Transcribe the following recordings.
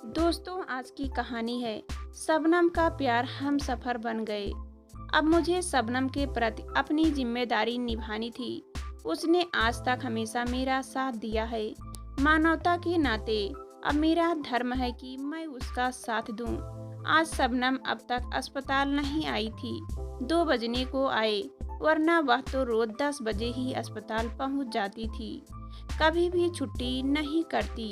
दोस्तों, आज की कहानी है शबनम का प्यार हम सफर बन गए। अब मुझे शबनम के प्रति अपनी जिम्मेदारी निभानी थी। उसने आज तक हमेशा मेरा साथ दिया है। मानवता के नाते अब मेरा धर्म है कि मैं उसका साथ दूं। आज शबनम अब तक अस्पताल नहीं आई थी। 2 बजने को आए, वरना वह तो रोज 10 बजे ही अस्पताल पहुंच जाती थी। कभी भी छुट्टी नहीं करती।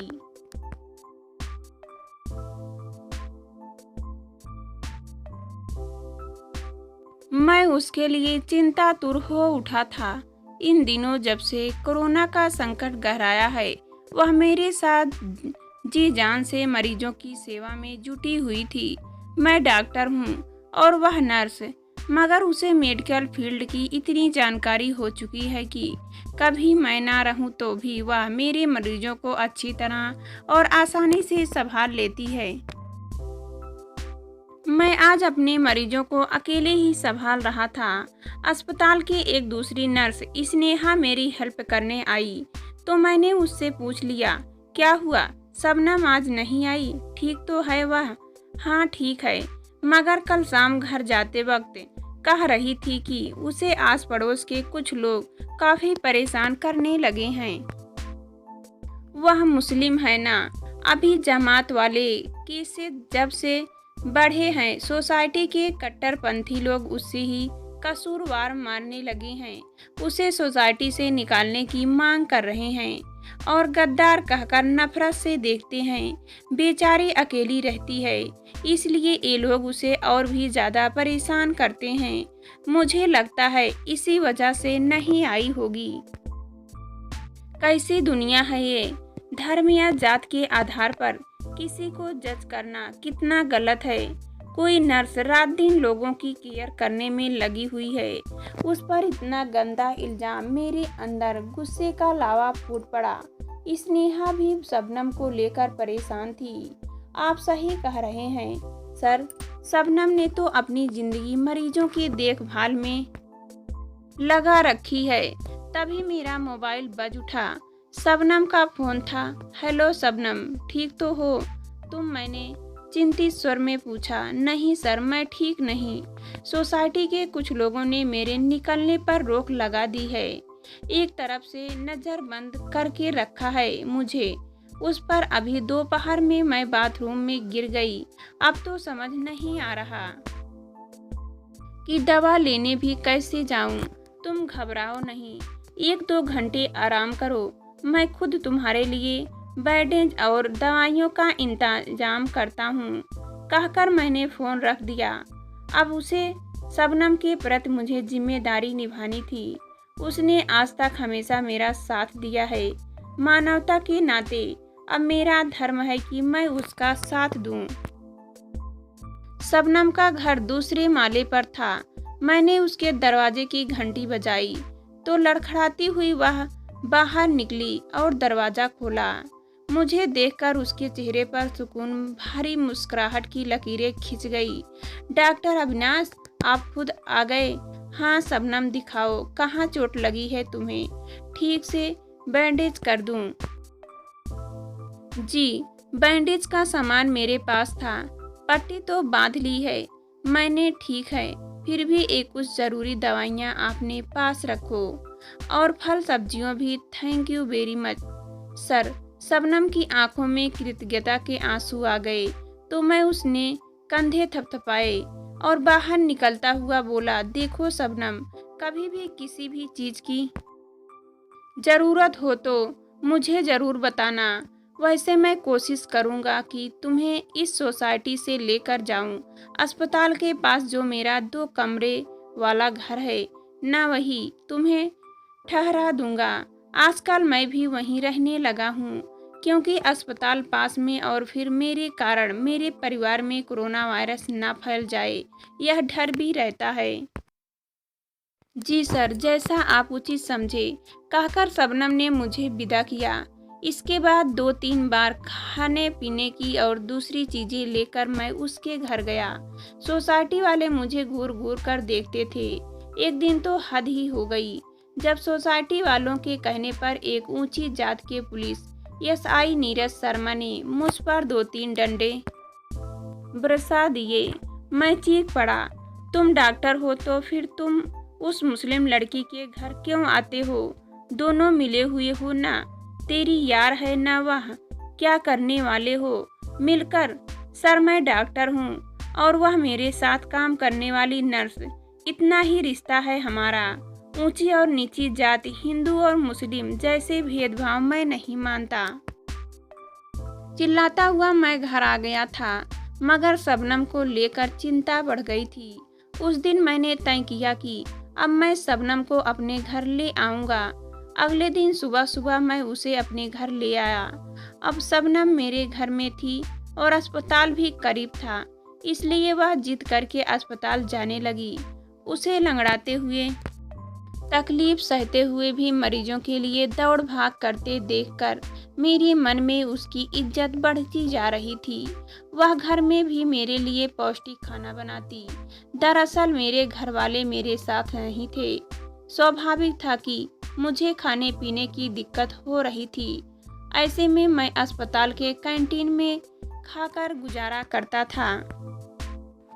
मैं उसके लिए चिंतातुर हो उठा था। इन दिनों जब से कोरोना का संकट गहराया है, वह मेरे साथ जी जान से मरीजों की सेवा में जुटी हुई थी। मैं डॉक्टर हूँ और वह नर्स, मगर उसे मेडिकल फील्ड की इतनी जानकारी हो चुकी है कि कभी मैं ना रहूँ तो भी वह मेरे मरीजों को अच्छी तरह और आसानी से संभाल लेती है। मैं आज अपने मरीजों को अकेले ही संभाल रहा था। अस्पताल की एक दूसरी नर्स स्नेहा मेरी हेल्प करने आई, तो मैंने उससे पूछ लिया, क्या हुआ, शबनम आज नहीं आई? ठीक तो है वह? हाँ ठीक है, मगर कल शाम घर जाते वक्त कह रही थी कि उसे आस पड़ोस के कुछ लोग काफी परेशान करने लगे हैं। वह मुस्लिम है ना, अभी जमात वाले केसेस जब से बढ़े हैं, सोसाइटी के कट्टरपंथी लोग उससे ही कसूरवार मानने लगे हैं। उसे सोसाइटी से निकालने की मांग कर रहे हैं और गद्दार कहकर नफरत से देखते हैं। बेचारी अकेली रहती है, इसलिए ये लोग उसे और भी ज्यादा परेशान करते हैं। मुझे लगता है इसी वजह से नहीं आई होगी। कैसी दुनिया है ये! धर्म या जात के आधार पर किसी को जज करना कितना गलत है। कोई नर्स रात दिन लोगों की केयर करने में लगी हुई है, उस पर इतना गंदा इल्जाम। मेरे अंदर गुस्से का लावा फूट पड़ा। स्नेहा भी शबनम को लेकर परेशान थी। आप सही कह रहे हैं सर, शबनम ने तो अपनी जिंदगी मरीजों की देखभाल में लगा रखी है। तभी मेरा मोबाइल बज उठा। शबनम का फोन था। हेलो शबनम, ठीक तो हो तुम? मैंने चिंतित स्वर में पूछा। नहीं सर, मैं ठीक नहीं। सोसाइटी के कुछ लोगों ने मेरे निकलने पर रोक लगा दी है। एक तरफ से नजरबंद करके रखा है मुझे। उस पर अभी दोपहर में मैं बाथरूम में गिर गई। अब तो समझ नहीं आ रहा कि दवा लेने भी कैसे जाऊं। तुम घबराओ नहीं, 1-2 घंटे आराम करो, मैं खुद तुम्हारे लिए बैंडेज और दवाइयों का इंतजाम करता हूँ। कहकर मैंने फोन रख दिया। अब उसे शबनम के प्रति मुझे जिम्मेदारी निभानी थी। उसने आज तक हमेशा मेरा साथ दिया है। मानवता के नाते अब मेरा धर्म है कि मैं उसका साथ दूं। शबनम का घर दूसरे माले पर था। मैंने उसके दरवाजे की घंटी बजाई तो लड़खड़ाती हुई वह बाहर निकली और दरवाजा खोला। मुझे देखकर उसके चेहरे पर सुकून भारी मुस्कुराहट की लकीरें खिंच गई। डॉक्टर अविनाश, आप खुद आ गए? हाँ शबनम, दिखाओ कहाँ चोट लगी है तुम्हें, ठीक से बैंडेज कर दूं? जी, बैंडेज का सामान मेरे पास था, पट्टी तो बांध ली है मैंने। ठीक है, फिर भी एक कुछ जरूरी दवाइयाँ आपने पास रखो और फल सब्जियों भी। Thank you very much sir. Shabnam की आंखों में कृतज्ञता के आंसू आ गए तो मैं उसने कंधे थपथपाए और बाहर निकलता हुआ बोला, देखो शबनम, कभी भी किसी भी चीज की जरूरत हो तो मुझे जरूर बताना। वैसे मैं कोशिश करूंगा कि तुम्हें इस सोसाइटी से लेकर जाऊं। अस्पताल के पास जो मेरा 2 कमरे वाला घर है ना, वही तुम्हें ठहरा दूंगा। आजकल मैं भी वहीं रहने लगा हूँ, क्योंकि अस्पताल पास में और फिर मेरे कारण मेरे परिवार में कोरोना वायरस ना फैल जाए, यह डर भी रहता है। जी सर, जैसा आप उचित समझे, कहकर शबनम ने मुझे विदा किया। इसके बाद 2-3 बार खाने पीने की और दूसरी चीजें लेकर मैं उसके घर गया। सोसाइटी वाले मुझे घूर घूर कर देखते थे। एक दिन तो हद ही हो गई, जब सोसाइटी वालों के कहने पर एक ऊंची जात के पुलिस एसआई नीरज शर्मा ने मुझ पर 2-3 डंडे बरसा दिए। मैं चीख पड़ा, तुम डॉक्टर हो तो फिर तुम उस मुस्लिम लड़की के घर क्यों आते हो? दोनों मिले हुए हो ना, तेरी यार है ना वह, क्या करने वाले हो मिलकर? सर मैं डॉक्टर हूँ और वह मेरे साथ काम करने वाली नर्स, इतना ही रिश्ता है हमारा। ऊंची और नीची जाति, हिंदू और मुस्लिम जैसे भेदभाव मैं नहीं मानता। चिल्लाता हुआ मैं घर आ गया था, मगर शबनम को लेकर चिंता बढ़ गई थी। उस दिन मैंने तय किया कि अब मैं शबनम को अपने घर ले आऊँगा। अगले दिन सुबह सुबह मैं उसे अपने घर ले आया। अब शबनम मेरे घर में थी और अस्पताल भी करीब था, इसलिए वह जिद करके अस्पताल जाने लगी। उसे लंगड़ाते हुए, तकलीफ सहते हुए भी मरीजों के लिए दौड़ भाग करते देखकर मेरे मन में उसकी इज्जत बढ़ती जा रही थी। वह घर में भी मेरे लिए पौष्टिक खाना बनाती। दरअसल मेरे घर वाले मेरे साथ नहीं थे। स्वाभाविक था कि मुझे खाने पीने की दिक्कत हो रही थी। ऐसे में मैं अस्पताल के कैंटीन में खाकर गुजारा करता था।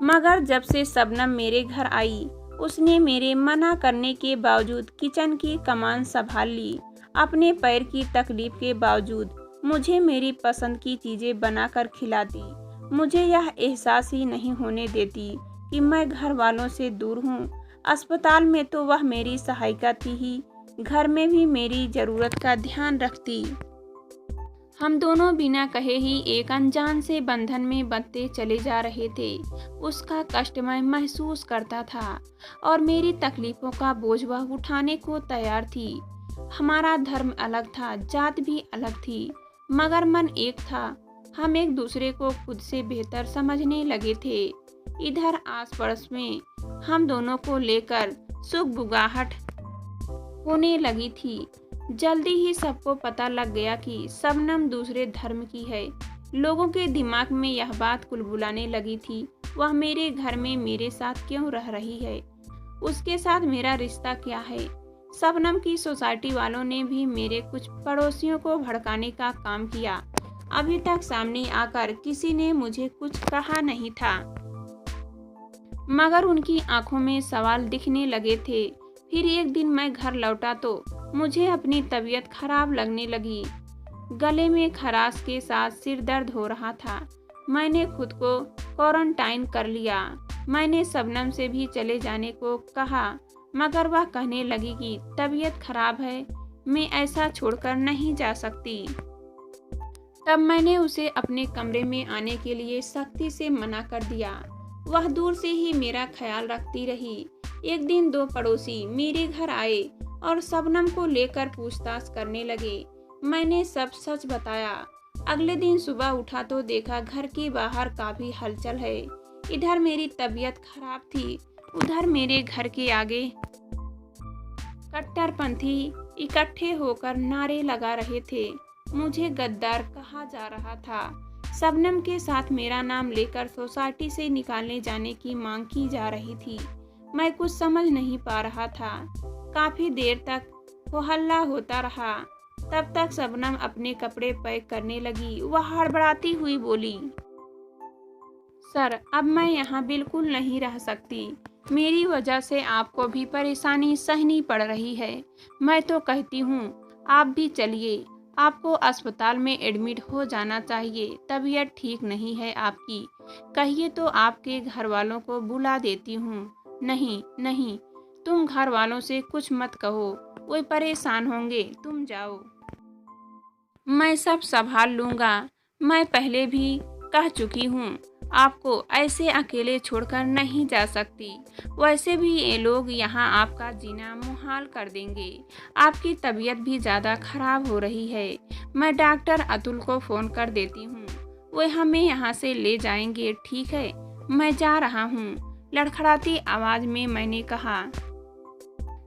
मगर जब से शबनम मेरे घर आई, उसने मेरे मना करने के बावजूद किचन की कमान संभाल ली। अपने पैर की तकलीफ के बावजूद मुझे मेरी पसंद की चीज़ें बनाकर खिलाती। मुझे यह एहसास ही नहीं होने देती कि मैं घर वालों से दूर हूँ। अस्पताल में तो वह मेरी सहायिका थी ही, घर में भी मेरी ज़रूरत का ध्यान रखती। हम दोनों बिना कहे ही एक अनजान से बंधन में बंधते चले जा रहे थे। उसका कष्ट मैं महसूस करता था और मेरी तकलीफों का बोझ वह उठाने को तैयार थी। हमारा धर्म अलग था, जात भी अलग थी, मगर मन एक था। हम एक दूसरे को खुद से बेहतर समझने लगे थे। इधर आस पड़ोस में हम दोनों को लेकर सुगबुगाहट होने लगी थी। जल्दी ही सबको पता लग गया कि शबनम दूसरे धर्म की है। लोगों के दिमाग में यह बात कुलबुलाने लगी थी, वह मेरे घर में मेरे साथ क्यों रह रही है? उसके साथ मेरा रिश्ता क्या है? शबनम की सोसाइटी वालों ने भी मेरे कुछ पड़ोसियों को भड़काने का काम किया। अभी तक सामने आकर किसी ने मुझे कुछ कहा नहीं था, मगर उनकी आंखों में सवाल दिखने लगे थे। फिर एक दिन मैं घर लौटा तो मुझे अपनी तबीयत खराब लगने लगी। गले में खराश के साथ सिर दर्द हो रहा था। मैंने खुद को क्वारंटाइन कर लिया। मैंने शबनम से भी चले जाने को कहा, मगर वह कहने लगी कि तबीयत खराब है, मैं ऐसा छोड़कर नहीं जा सकती। तब मैंने उसे अपने कमरे में आने के लिए सख्ती से मना कर दिया। वह दूर से ही मेरा ख्याल रखती रही। एक दिन 2 पड़ोसी मेरे घर आए और शबनम को लेकर पूछताछ करने लगे। मैंने सब सच बताया। अगले दिन सुबह उठा तो देखा घर के बाहर काफी हलचल है। इधर मेरी तबीयत खराब थी, उधर मेरे घर के आगे कट्टरपंथी इकट्ठे होकर नारे लगा रहे थे। मुझे गद्दार कहा जा रहा था। शबनम के साथ मेरा नाम लेकर सोसाइटी से निकालने जाने की मांग की जा रही थी। मैं कुछ समझ नहीं पा रहा था। काफी देर तक हो हल्ला होता रहा। तब तक शबनम अपने कपड़े पैक करने लगी। वह हड़बड़ाती हुई बोली, सर अब मैं यहाँ बिल्कुल नहीं रह सकती। मेरी वजह से आपको भी परेशानी सहनी पड़ रही है। मैं तो कहती हूँ आप भी चलिए। आपको अस्पताल में एडमिट हो जाना चाहिए। तबीयत ठीक नहीं है आपकी। कहिए तो आपके घर वालों को बुला देती हूँ। नहीं नहीं, तुम घर वालों से कुछ मत कहो, वो परेशान होंगे, तुम जाओ, मैं सब संभाल लूँगा। मैं पहले भी कह चुकी हूँ, आपको ऐसे अकेले छोड़कर नहीं जा सकती। वैसे भी ये लोग यहाँ आपका जीना मुहाल कर देंगे। आपकी तबीयत भी ज़्यादा खराब हो रही है। मैं डॉक्टर अतुल को फ़ोन कर देती हूँ, वे हमें यहाँ से ले जाएंगे। ठीक है, मैं जा रहा हूँ, लड़खड़ाती आवाज़ में मैंने कहा।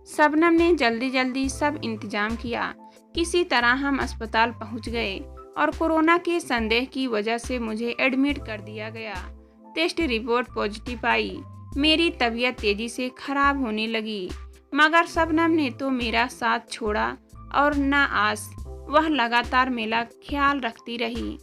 शबनम ने जल्दी जल्दी सब इंतजाम किया। किसी तरह हम अस्पताल पहुँच गए और कोरोना के संदेह की वजह से मुझे एडमिट कर दिया गया। टेस्ट रिपोर्ट पॉजिटिव आई। मेरी तबीयत तेजी से खराब होने लगी, मगर शबनम ने तो मेरा साथ छोड़ा और ना आस। वह लगातार मेरा ख्याल रखती रही,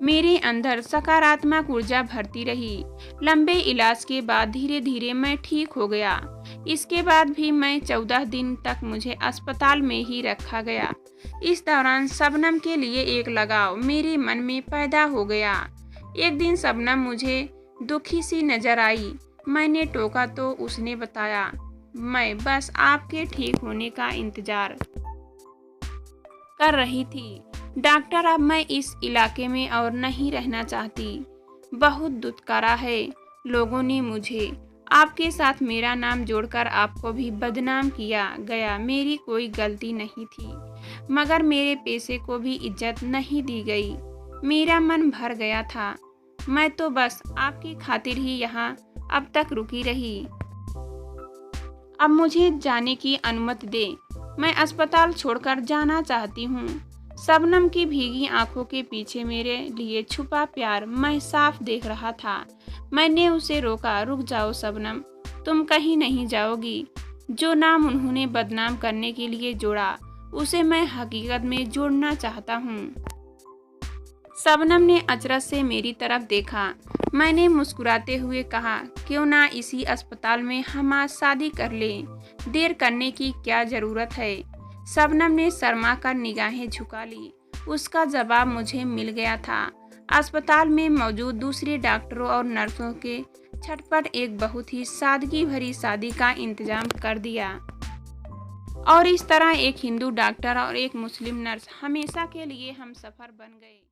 मेरे अंदर सकारात्मक ऊर्जा भरती रही। लंबे इलाज के बाद धीरे धीरे मैं ठीक हो गया। इसके बाद भी मैं 14 दिन तक मुझे अस्पताल में ही रखा गया। इस दौरान शबनम के लिए एक लगाव मेरे मन में पैदा हो गया। एक दिन शबनम मुझे दुखी सी नजर आई। मैंने टोका तो उसने बताया, मैं बस आपके ठीक होने का इंतजार कर रही थी डॉक्टर। अब मैं इस इलाके में और नहीं रहना चाहती। बहुत दुत्कारा है। लोगों ने मुझे आपके साथ मेरा नाम जोड़कर आपको भी बदनाम किया गया। मेरी कोई गलती नहीं थी, मगर मेरे पैसे को भी इज्जत नहीं दी गई। मेरा मन भर गया था। मैं तो बस आपकी खातिर ही यहाँ अब तक रुकी रही। अब मुझे जाने की अनुमति दे। मैं अस्पताल छोड़कर जाना चाहती हूँ। शबनम की भीगी आंखों के पीछे मेरे लिए छुपा प्यार मैं साफ देख रहा था। मैंने उसे रोका, रुक जाओ शबनम, तुम कहीं नहीं जाओगी। जो नाम उन्होंने बदनाम करने के लिए जोड़ा, उसे मैं हकीकत में जोड़ना चाहता हूँ। शबनम ने अचरज से मेरी तरफ देखा। मैंने मुस्कुराते हुए कहा, क्यों ना इसी अस्पताल में हम आज शादी कर लें। देर करने की क्या जरूरत है। शबनम ने शर्मा कर निगाहें झुका ली। उसका जवाब मुझे मिल गया था। अस्पताल में मौजूद दूसरे डॉक्टरों और नर्सों के झटपट एक बहुत ही सादगी भरी शादी का इंतजाम कर दिया। और इस तरह एक हिंदू डॉक्टर और एक मुस्लिम नर्स हमेशा के लिए हमसफर बन गए।